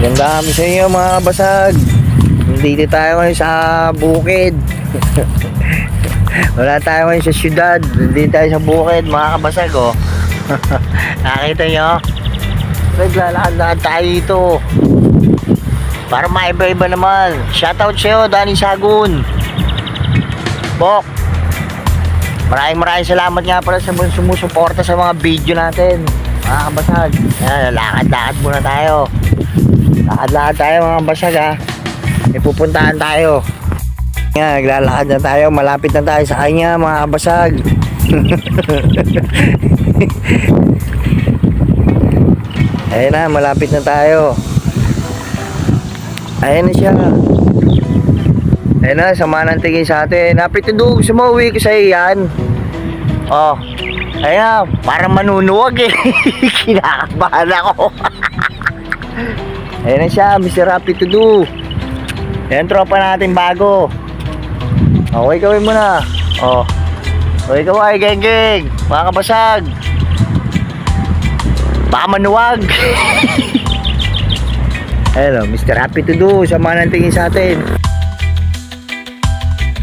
Ganda kami sa inyo mga kabasag. Dito tayo ngayon sa bukid. Wala tayo ngayon sa syudad. Dito tayo sa bukid mga kabasag, oh. Nakita nyo? Naglalakad-lakad tayo dito para maiba-iba naman. Shoutout sa'yo, Danny Sagun. Bok, maraming salamat nga pala sa sumusuporta sa mga video natin mga kabasag. Lakad-lakad muna tayo. Lakad-lakad tayo mga kabasag, ha. May pupuntahan tayo. Nga, naglalakad na tayo. Malapit na tayo sa kanya mga kabasag. Ayun na, malapit na tayo. Ayun na siya. Ayun na, sama ng tingin sa atin. Napitudog, sumuwi ko sa iyan. Oh, ayun na, parang manunuwag eh. Kinakabahan ako. Ayun na siya, Mr. Rapitudo. Ayan, tropa natin bago. Okay, gawin mo na. Oh, okay, kaway, geng-geng. Mga kabasag, baka manuwag. Ayun o, Mr. Rapitudo, sama ng tingin sa atin.